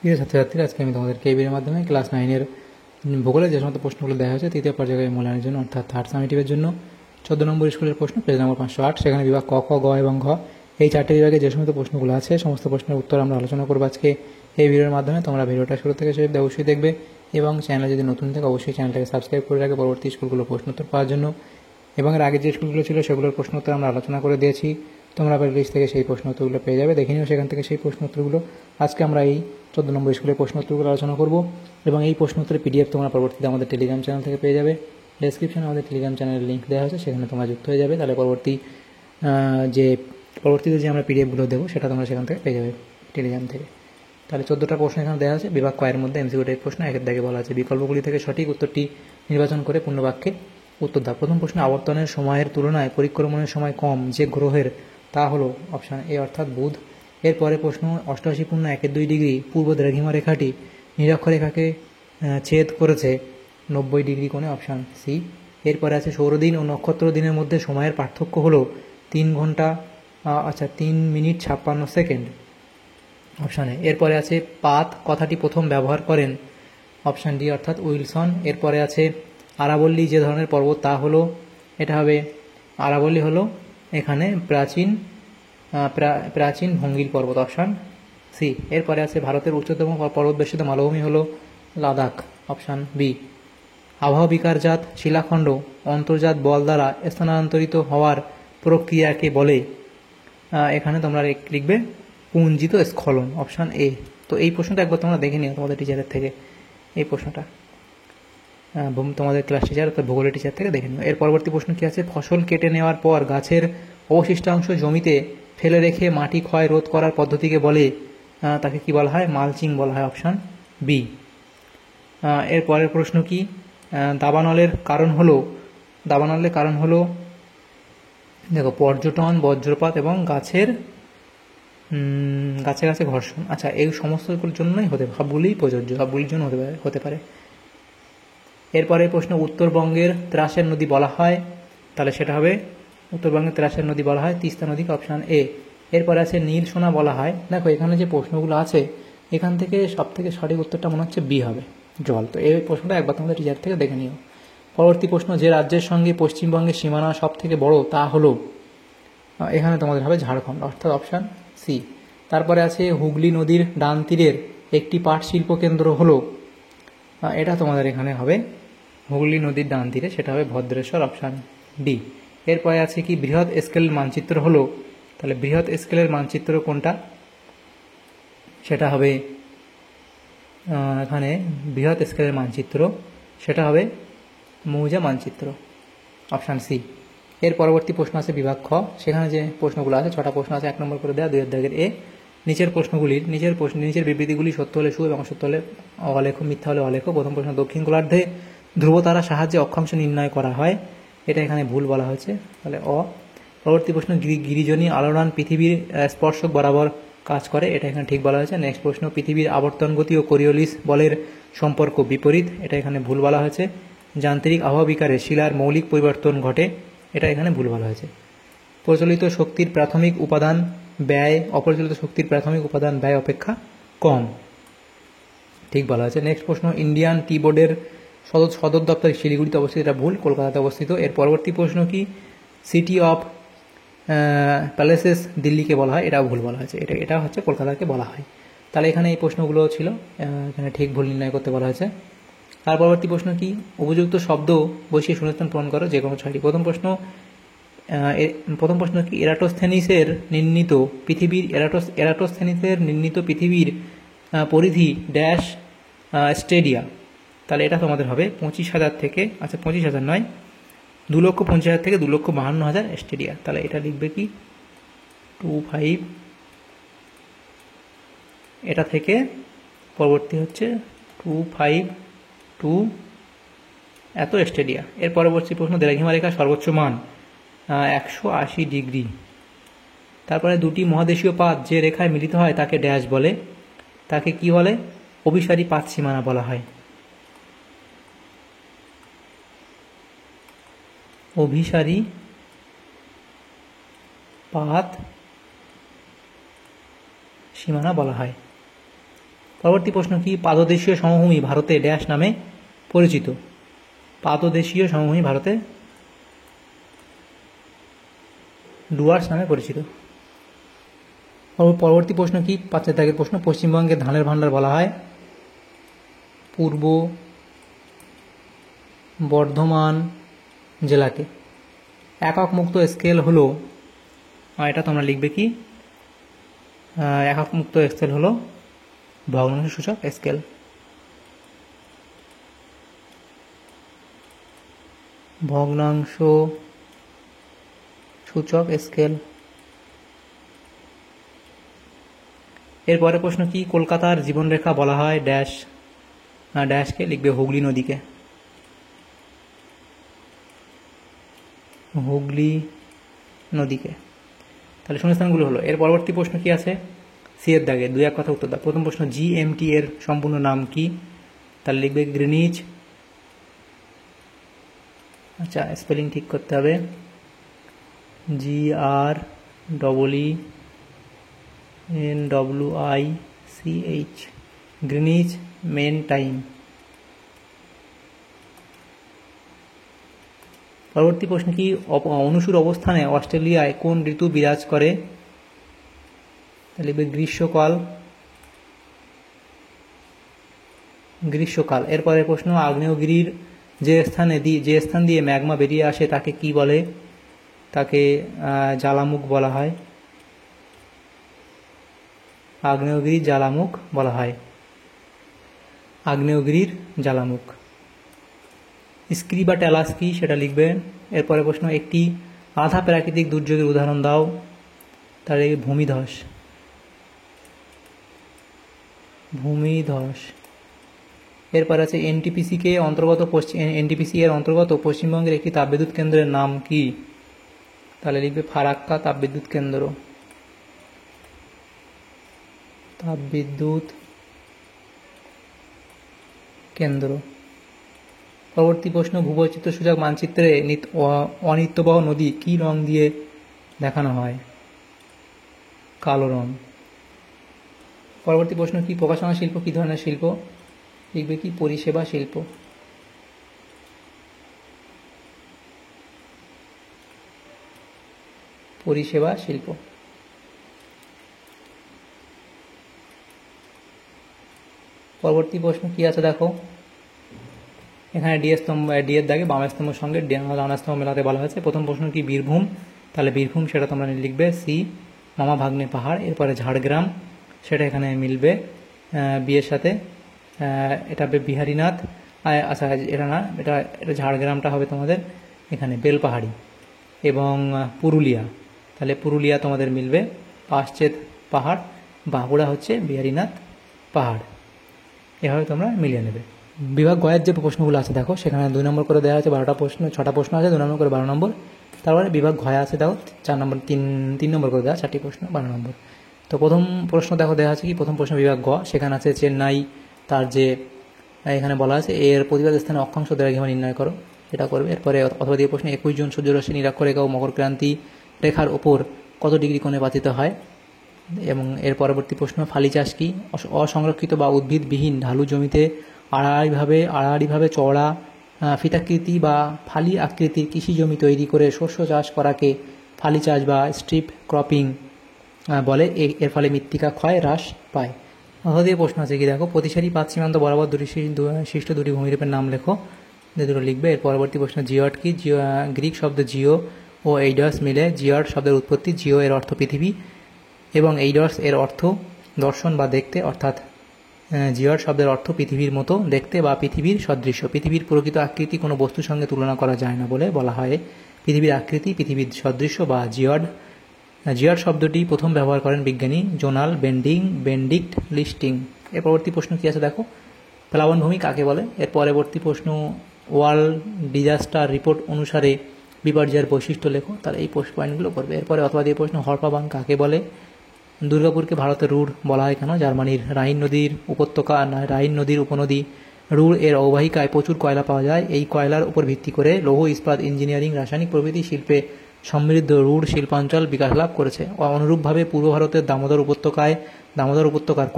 প্রিয় ছাত্রছাত্রীরা, আজকে আমি তোমাদেরকে এই ভিডিওর মাধ্যমে ক্লাস 9-এর ভূগোলের যে সমস্ত প্রশ্নগুলো দেওয়া হয়েছে তৃতীয় পর্যায়ে মূল্যায়নের জন্য, অর্থাৎ থার্ড সামেটিভের জন্য 14 নম্বর স্কুলের প্রশ্ন, পেজ নম্বর 508, সেখানে বিভাগ ক, খ, গ এবং ঘ, এই চারটি বিভাগে যে সমস্ত প্রশ্নগুলো আছে সমস্ত প্রশ্নের উত্তর আমরা আলোচনা করবো আজকে এই ভিডিওর মাধ্যমে। তোমরা ভিডিওটা শুরু থেকে শেষ অবশ্যই দেখবে এবং চ্যানেলে যদি নতুন থাকে অবশ্যই চ্যানেলটাকে সাবস্ক্রাইব করে রাখবে পরবর্তী স্কুলগুলোর প্রশ্ন উত্তর পাওয়ার জন্য। এবং এর আগে যে স্কুলগুলো ছিল সেগুলোর প্রশ্ন উত্তর আমরা আলোচনা করে দিয়েছি, তোমরা লিস্ট থেকে সেই প্রশ্ন উত্তরগুলো পেয়ে যাবে, দেখে নিও সেখান থেকে সেই প্রশ্ন উত্তরগুলো। আজকে আমরা এই 14 নম্বর স্কুলের প্রশ্ন উত্তরগুলো আলোচনা করব এবং এই প্রশ্ন উত্তরের পিডিএফ তোমরা পরবর্তীতে আমাদের টেলিগ্রাম চ্যানেল থেকে পেয়ে যাবে। ডেসক্রিপশনে আমাদের টেলিগ্রাম চ্যানেলের লিঙ্ক দেওয়া হয়েছে, সেখানে তোমরা যুক্ত হয়ে যাবে, তাহলে পরবর্তীতে যে আমরা পিডিএফগুলো দেবো সেটা তোমরা সেখান থেকে পেয়ে যাবে টেলিগ্রাম থেকে। তাহলে 14টা প্রশ্ন এখানে দেওয়া আছে, বিভাগ কয়ের মধ্যে এমসিকিউ টাইপ প্রশ্ন। একের দাগে বলা আছে বিকল্পগুলি থেকে সঠিক উত্তরটি নির্বাচন করে পূর্ণ বাক্যে উত্তর দাও। প্রথম প্রশ্নে আবর্তনের সময়ের তুলনায় পরিক্রমণের সময় কম যে গ্রহের তা হলো অপশান এ অর্থাৎ বুধ। এরপরে প্রশ্ন 88.12 ডিগ্রি পূর্ব দ্রাঘিমা রেখাটি নিরক্ষরেখাকে ছেদ করেছে 90 ডিগ্রি কোণে, অপশান সি। এরপরে আছে সৌরদিন ও নক্ষত্র দিনের মধ্যে সময়ের পার্থক্য হলো 3 মিনিট 56 সেকেন্ড, অপশান এ। এরপরে আছে পাত কথাটি প্রথম ব্যবহার করেন, অপশান ডি অর্থাৎ উইলসন। এরপরে আছে আরাবল্লী যে ধরনের পর্বত তা হলো, এটা হবে আরাবল্লী হলো এখানে প্রাচীন ভঙ্গির পর্বত, অপশান সি। এরপরে আছে ভারতের উচ্চতম পর্বতবেষ্টিত মালভূমি হলো লাদাখ, অপশান বি। আবহাওয়া বিকারজাত শিলাখণ্ড অন্তর্জাত বল দ্বারা স্থানান্তরিত হওয়ার প্রক্রিয়াকে বলে, এখানে তোমরা লিখবে পুঞ্জিত স্খলন, অপশান এ। তো এই প্রশ্নটা একবার তোমরা দেখে নিও তোমাদের টিচারের থেকে, এই প্রশ্নটা তোমাদের ক্লাস টিচার অর্থাৎ ভূগোলের টিচার থেকে দেখে নিও। এর পরবর্তী প্রশ্ন কী আছে, ফসল কেটে নেওয়ার পর গাছের অবশিষ্টাংশ জমিতে ফেলে রেখে মাটি ক্ষয় রোধ করার পদ্ধতিকে বলে, তাকে কি বলা হয়, মালচিং বলা হয়, অপশান বি। এর পরের প্রশ্ন কি, দাবানলের কারণ হলো দেখো পর্যটন, বজ্রপাত এবং গাছে ঘর্ষণ। আচ্ছা, এই সমস্তগুলোর জন্যই সবগুলিই প্রযোজ্য, সবগুলির জন্য হতে পারে। এরপরে প্রশ্ন, উত্তরবঙ্গের ত্রাসের নদী বলা হয়, তাহলে সেটা হবে উত্তরবঙ্গের ত্রাসের নদী বলা হয় তিস্তা নদীকে, অপশান এ। এরপরে আছে নীল সোনা বলা হয়, দেখো এখানে যে প্রশ্নগুলো আছে এখান থেকে সব থেকে সঠিক উত্তরটা মনে হচ্ছে বি হবে, জল। তো এই প্রশ্নটা একবার তোমাদের টিচার থেকে দেখে নিও। পরবর্তী প্রশ্ন, যে রাজ্যের সঙ্গে পশ্চিমবঙ্গের সীমানা সব থেকে বড় তা হলো, এখানে তোমাদের হবে ঝাড়খণ্ড, অর্থাৎ অপশান সি। তারপরে আছে হুগলি নদীর ডান তীরের একটি পাট শিল্প কেন্দ্র হলো, এটা তোমাদের এখানে হবে হুগলি নদীর ডান তীরে, সেটা হবে ভদ্রেশ্বর, অপশান ডি। এরপরে আছে কি, বৃহৎ স্কেলের মানচিত্র হলো, তাহলে বৃহৎ স্কেলের মানচিত্র কোনটা, সেটা হবে এখানে বৃহৎ স্কেলের মানচিত্র সেটা হবে মৌজা মানচিত্র, অপশান সি। এর পরবর্তী প্রশ্ন আছে বিভাগ খ, সেখানে যে প্রশ্নগুলো আছে 6টা প্রশ্ন আছে, 1 নম্বর করে দেওয়া 2 দাগের এ। নিচের বিবৃতিগুলি সত্য হলে সু এবং অসত্য হলে অলেখ, মিথ্যা হলে অলেখ। প্রথম প্রশ্ন, দক্ষিণ গোলার্ধে ধ্রুবতারার সাহায্যে অক্ষাংশ নির্ণয় করা হয়, এটা এখানে ভুল বলা হয়েছে, তাহলে অ। পরবর্তী প্রশ্ন, গিরিজনী আলোড়ন পৃথিবীর স্পর্শক বরাবর কাজ করে, এটা এখানে ঠিক বলা হয়েছে। নেক্সট প্রশ্ন, পৃথিবীর আবর্তন গতি ও কোরিওলিস বলের সম্পর্ক বিপরীত, এটা এখানে ভুল বলা হয়েছে। যান্ত্রিক আবহাওয়া বিকারে শিলার মৌলিক পরিবর্তন ঘটে, এটা এখানে ভুল বলা হয়েছে। প্রচলিত শক্তির প্রাথমিক উপাদান ব্যয় অপ্রচলিত শক্তির প্রাথমিক উপাদান ব্যয় অপেক্ষা কম, ঠিক বলা হয়েছে। নেক্সট প্রশ্ন, ইন্ডিয়ান টি বোর্ডের সদর দপ্তর শিলিগুড়িতে অবস্থিত, এটা ভুল, কলকাতাতে অবস্থিত। এর পরবর্তী প্রশ্ন কি, সিটি অফ প্যালেসেস দিল্লিকে বলা হয়, এটাও ভুল বলা হয়েছে, এটা হচ্ছে কলকাতাকে বলা হয়। তাহলে এখানে এই প্রশ্নগুলো ছিল, এখানে ঠিক ভুল নির্ণয় করতে বলা হয়েছে। তার পরবর্তী প্রশ্ন কি, উপযুক্ত শব্দ বসিয়ে শূন্যস্থান পূরণ করো যে কোনো 6টি। প্রথম প্রশ্ন কি, এরাটোস্থেনিসের নির্ণীত পৃথিবীর পরিধি ড্যাশ স্টেডিয়া, তাহলে এটা তোমাদের হবে 25,000 থেকে, আচ্ছা 25,000 নয়, 2,50,000 থেকে 2,52,000 স্টেডিয়া, তাহলে এটা লিখবে কি 25, এটা থেকে পরবর্তী হচ্ছে 252 এত স্টেডিয়া। এর পরবর্তী প্রশ্ন, দ্রাঘিমা রেখার সর্বোচ্চ মান 180 ডিগ্রি। তারপরে দুটি মহাদেশীয় পাত যে রেখায় মিলিত হয় তাকে ড্যাশ বলে, তাকে কি বলে, অভিসারী পাত সীমানা বলা হয়, অভিসারী পাত সীমানা বলা হয়। পরবর্তী প্রশ্ন কি? পাদদেশীয় সমভূমি ভারতে ড্যাশ নামে পরিচিত? পাদদেশীয় সমভূমি ভারতে ডুয়ার্স নামে পরিচিত। পরবর্তী প্রশ্ন কি? 5 দাগের প্রশ্ন, পশ্চিমবঙ্গের ধানের ভাণ্ডার বলা হয় পূর্ব বর্ধমান জেলাকে। একক মুক্ত স্কেল হলো, এটা তোমরা লিখবে কি? একক মুক্ত স্কেল হলো ভগ্নাংশ সূচক স্কেল। ভগ্নাংশ সূচক স্কেল। এরপরে প্রশ্ন কি? কলকাতার জীবনরেখা বলা হয় ড্যাশ, ড্যাশকে লিখবে হুগলি নদীকে। হুগলি নদীকে। তাহলে শূন্যস্থানগুলো হলো। এর পরবর্তী প্রশ্ন কি আছে? সি এর দাগে 2-1 কথা উত্তর দাও। প্রথম প্রশ্ন, জিএমটি এর সম্পূর্ণ নাম কি? তাহলে লিখবে গ্রিনিচ, আচ্ছা স্পেলিং ঠিক করতে হবে, GRENWICH, গ্রিনিচ মেন টাইম। পরবর্তী প্রশ্ন কি? অনুসুর অবস্থানে অস্ট্রেলিয়ায় কোন ঋতু বিরাজ করে? তাহলে গ্রীষ্মকাল। গ্রীষ্মকাল। এরপরে প্রশ্ন, আগ্নেয়গিরির যে স্থান দিয়ে ম্যাগমা বেরিয়ে আসে তাকে কি বলে? তাকে জ্বালামুখ বলা হয়। আগ্নেয়গিরির জ্বালামুখ বলা হয়। আগ্নেয়গিরির জ্বালামুখ। স্ক্রি বা ট্যালাস কি? সেটা লিখবে। এরপরে প্রশ্ন, একটি আধা প্রাকৃতিক দুর্যোগের উদাহরণ দাও। তাহলে ভূমিধস। ভূমিধস। এরপর আছে এনটিপিসি এর অন্তর্গত পশ্চিমবঙ্গের একটি তাপবিদ্যুৎ কেন্দ্রের নাম কি? তাহলে লিখবে ফারাক্কা তাপবিদ্যুৎ কেন্দ্র। তাপবিদ্যুৎ কেন্দ্র। পরবর্তী প্রশ্ন, ভূবৈচিত্র্য সূচক মানচিত্রে অনিত্যবহ নদী কি রং দিয়ে দেখানো হয়? কালো রং। পরবর্তী প্রশ্ন কি? প্রকাশনা শিল্প কি ধরনের শিল্প? লিখবে কি? পরিষেবা শিল্প। পরিষেবা শিল্প। পরবর্তী প্রশ্ন কি আছে দেখো, এখানে ডি এর দাগে বাম স্তম্ভের সঙ্গে ডান স্তম্ভ মেলাতে বলা হয়েছে। প্রথম প্রশ্ন কি? বীরভূম। তাহলে বীরভূম সেটা তোমরা লিখবে সি, মামা ভাগ্নে পাহাড়। এরপরে ঝাড়গ্রাম, সেটা এখানে মিলবে বিয়ের সাথে, এটা বিহারীনাথ। আচ্ছা এটা না, এটা ঝাড়গ্রামটা হবে তোমাদের এখানে বেলপাহাড়ি। এবং পুরুলিয়া, তাহলে পুরুলিয়া তোমাদের মিলবে পাশ্চেত পাহাড়। বাঁকুড়া হচ্ছে বিহারীনাথ পাহাড়। এভাবে তোমরা মিলিয়ে নেবে। বিভাগ গয়ের যে প্রশ্নগুলো আছে দেখো, সেখানে 2 নম্বর করে দেওয়া আছে 12টা প্রশ্ন, 6টা প্রশ্ন আছে, 2 নম্বর করে 12 নম্বর। তারপরে বিভাগ ঘয়ে আছে দেখো 4 নম্বর, 3 নম্বর করে দেওয়া 4টি প্রশ্ন 12 নম্বর। তো প্রথম প্রশ্ন দেখো দেওয়া আছে কি? প্রথম প্রশ্ন বিভাগ গ, সেখানে আছে চেন্নাই, তার যে এখানে বলা আছে এর প্রতিবাদ স্থানে অক্ষাংশ দ্রাঘিমা নির্ণয় করো, সেটা করবে। এরপরে অথবা দিয়ে প্রশ্ন, 21 জুন সূর্যরশ্মি নিরক্ষরেখা ও মকরক্রান্তি রেখার ওপর কত ডিগ্রি কোণে পাতিত হয়? এবং এর পরবর্তী প্রশ্ন, ফালি চাষ কি? অসংরক্ষিত বা উদ্ভিদবিহীন ঢালু জমিতে আড়াআড়িভাবে চওড়া ফিতাকৃতি বা ফালি আকৃতির কৃষি জমি তৈরি করে শস্য চাষ করাকে ফালি চাষ বা স্ট্রিপ ক্রপিং বলে। এর ফলে মৃত্তিকা ক্ষয় হ্রাস পায়। অথবা দিয়ে প্রশ্ন আছে কি দেখো, প্রতিসারি পাত সীমান্ত বরাবর সৃষ্ট দুটি ভূমিরূপের নাম লেখো, দুটো লিখবে। এর পরবর্তী প্রশ্ন, জিওট কি? গ্রিক শব্দ জিও ও এইডস মিলে জিওট শব্দের উৎপত্তি। জিও এর অর্থ পৃথিবী এবং এইডস এর অর্থ দর্শন বা দেখতে, অর্থাৎ জিওট শব্দের অর্থ পৃথিবীর মতো দেখতে বা পৃথিবীর সদৃশ্য। পৃথিবীর প্রকৃত আকৃতি কোনো বস্তুর সঙ্গে তুলনা করা যায় না বলে বলা হয় পৃথিবীর আকৃতি পৃথিবীর সদৃশ্য বা জিওড। জিওড শব্দটি প্রথম ব্যবহার করেন বিজ্ঞানী জোনাল বেন্ডিক্ট লিস্টিং। এর পরবর্তী প্রশ্ন কি আছে দেখো, প্লাবনভূমি কাকে বলে? এর পরবর্তী প্রশ্ন, ওয়ার্ল্ড ডিজাস্টার রিপোর্ট অনুসারে বিপর্যয়ের বৈশিষ্ট্য লেখো। তাহলে এই পয়েন্টগুলো করবে। এরপরে অথবা দিয়ে প্রশ্ন, হরপ্পা বাঁধ কাকে বলে? দুর্গাপুরকে ভারতের রুর বলা হয় কেন? জার্মানির রাইন নদীর উপত্যকা, রাইন নদীর উপনদী রুর এর অববাহিকায় প্রচুর কয়লা পাওয়া যায়। এই কয়লার উপর ভিত্তি করে লৌহ ইস্পাত ইঞ্জিনিয়ারিং রাসায়নিক প্রভৃতি শিল্পে সমৃদ্ধ রুড় শিল্পাঞ্চল বিকাশ লাভ করেছে। অনুরূপভাবে পূর্ব ভারতের দামোদর উপত্যকার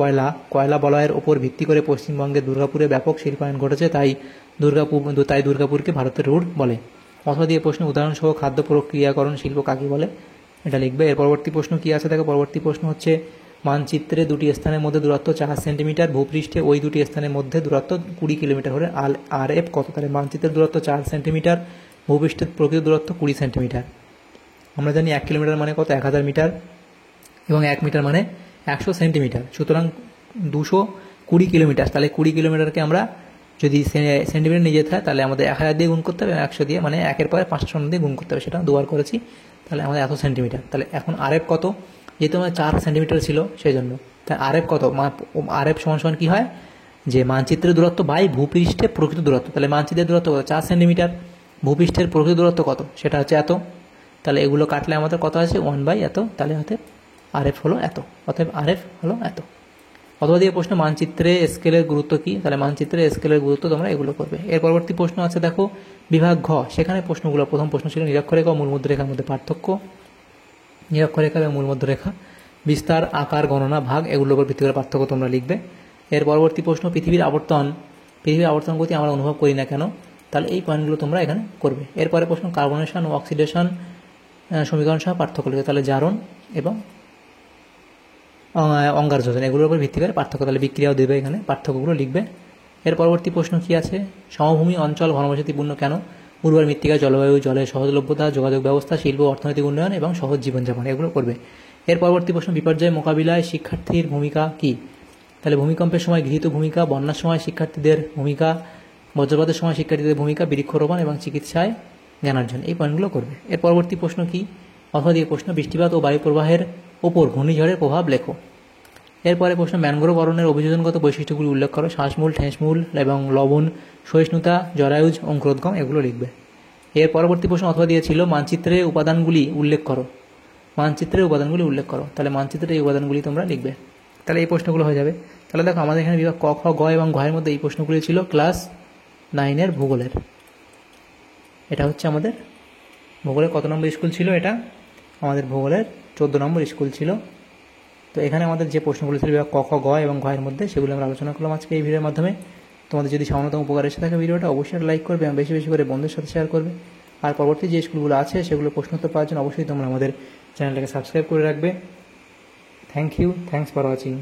কয়লা বলয়ের ওপর ভিত্তি করে পশ্চিমবঙ্গের দুর্গাপুরে ব্যাপক শিল্পায়ন ঘটেছে, তাই দুর্গাপুরকে ভারতের রুড় বলে। অথবা দিয়ে প্রশ্ন উদাহরণসহ খাদ্য প্রক্রিয়াকরণ শিল্প কাকে বলে, এটা লিখবে। এর পরবর্তী প্রশ্ন কি আছে দেখো, পরবর্তী প্রশ্ন হচ্ছে মানচিত্রে দুটি স্থানের মধ্যে দূরত্ব 4 সেন্টিমিটার, ভূপৃষ্ঠে ওই দুটি স্থানের মধ্যে দূরত্ব 20 কিলোমিটার হলে RF কত? তাহলে মানচিত্রের দূরত্ব 4 সেন্টিমিটার, ভূপৃষ্ঠের প্রকৃত দূরত্ব 20 সেন্টিমিটার। আমরা জানি 1 কিলোমিটার মানে কত, 1000 মিটার, এবং 1 মিটার মানে 100 সেন্টিমিটার। সুতরাং 220 কিলোমিটার, তাহলে 20 কিলোমিটারকে আমরা যদি সেন্টিমিটার নিয়ে যেতে হয় তাহলে আমাদের 1000 দিয়ে গুণ করতে হবে, 100 দিয়ে, মানে 1-এর পরে 5টা শূন্য দিয়ে গুণ করতে হবে, সেটা দুবার করেছি, তাহলে আমাদের এত সেন্টিমিটার। তাহলে এখন RF কত, যেহেতু আমার 4 সেন্টিমিটার ছিল সেই জন্য, তাই RF কত, RF সমান কী হয় যে মানচিত্রের দূরত্ব বাই ভূপৃষ্ঠের প্রকৃত দূরত্ব। তাহলে মানচিত্রের দূরত্ব কত, 4 সেন্টিমিটার, ভূপৃষ্ঠের প্রকৃত দূরত্ব কত, সেটা হচ্ছে এত। তাহলে এগুলো কাটলে আমাদের কত আছে, 1/, এত, তাহলে অতএব RF হলো এত, অতএব RF হলো এত। অথবা দিয়ে প্রশ্ন মানচিত্রে স্কেলের গুরুত্ব কী, তাহলে মানচিত্রে স্কেলের গুরুত্ব তোমরা এগুলো করবে। এর পরবর্তী প্রশ্ন আছে দেখো বিভাগ ঘ, সেখানে প্রশ্নগুলো প্রথম প্রশ্ন ছিল নিরক্ষরেখা ও মূলমধ্যরেখার মধ্যে পার্থক্য। নিরক্ষরেখা এবং মূলমধ্যরেখা, বিস্তার, আকার, গণনা, ভাগ, এগুলোর উপর ভিত্তি করে পার্থক্য তোমরা লিখবে। এর পরবর্তী প্রশ্ন পৃথিবীর আবর্তন গতি আমরা অনুভব করি না কেন, তাহলে এই পয়েন্টগুলো তোমরা এখানে করবে। এরপরে প্রশ্ন কার্বনেশন ও অক্সিডেশন সমীকরণ সহ পার্থক্য লিখবে, তাহলে জারণ এবং অঙ্গার যোজন এগুলোর উপর ভিত্তি করে পার্থক্য, তাহলে বিক্রিয়াও দেবে, এখানে পার্থক্যগুলো লিখবে। এর পরবর্তী প্রশ্ন কি আছে, সমভূমি অঞ্চল ঘনবসতিপূর্ণ কেন, উর্বর মৃত্তিকা, জলবায়ু, জলের সহজলভ্যতা, যোগাযোগ ব্যবস্থা, শিল্প, অর্থনৈতিক উন্নয়ন এবং সহজ জীবনযাপন, এগুলো করবে। এর পরবর্তী প্রশ্ন বিপর্যয় মোকাবিলায় শিক্ষার্থীর ভূমিকা কী, তাহলে ভূমিকম্পের সময় গৃহীত ভূমিকা, বন্যার সময় শিক্ষার্থীদের ভূমিকা, বজ্রপাতের সময় শিক্ষার্থীদের ভূমিকা, বৃক্ষরোপণ এবং চিকিৎসায় জ্ঞানার্জন, এই পয়েন্টগুলো করবে। এর পরবর্তী প্রশ্ন কি, অথবা দিয়ে প্রশ্ন বৃষ্টিপাত ও বায়ু প্রবাহের ওপর ঘূর্ণিঝড়ের প্রভাব লেখো। এরপরে প্রশ্ন ম্যানগ্রোভ অরণ্যের অভিযোজনগত বৈশিষ্ট্যগুলি উল্লেখ করো, শ্বাসমূল, ঠেসমূল এবং লবণ, সহিষ্ণুতা, জরায়ুজ, অঙ্কুরোদ্গম, এগুলো লিখবে। এর পরবর্তী প্রশ্ন অথবা দিয়েছিল মানচিত্রের উপাদানগুলি উল্লেখ করো, তাহলে মানচিত্রের এই উপাদানগুলি তোমরা লিখবে। তাহলে এই প্রশ্নগুলো হয়ে যাবে। তাহলে দেখো আমাদের এখানে বিভাগ ক, খ, গ এবং ঘয়ের মধ্যে এই প্রশ্নগুলি ছিল ক্লাস 9-এর ভূগোলের। এটা হচ্ছে আমাদের ভূগোলের কত নম্বর স্কুল ছিল, এটা আমাদের ভূগোলের 14 নম্বর স্কুল ছিল। তো এখানে আমাদের যে প্রশ্নগুলো ছিল বিভাগ ক, খ, গ এবং ঘয়ের মধ্যে, সেগুলো আমরা আলোচনা করলাম আজকে এই ভিডিওর মাধ্যমে। তোমাদের যদি সামান্যতম উপকার এসে থাকে ভিডিওটা অবশ্যই লাইক করবে এবং বেশি বেশি করে বন্ধুদের সাথে শেয়ার করবে। আর পরবর্তী যে স্কুলগুলো আছে সেগুলো প্রশ্নোত্তর পাওয়ার জন্য অবশ্যই তোমরা আমাদের চ্যানেলটাকে সাবস্ক্রাইব করে রাখবে। Thank you, thanks for watching.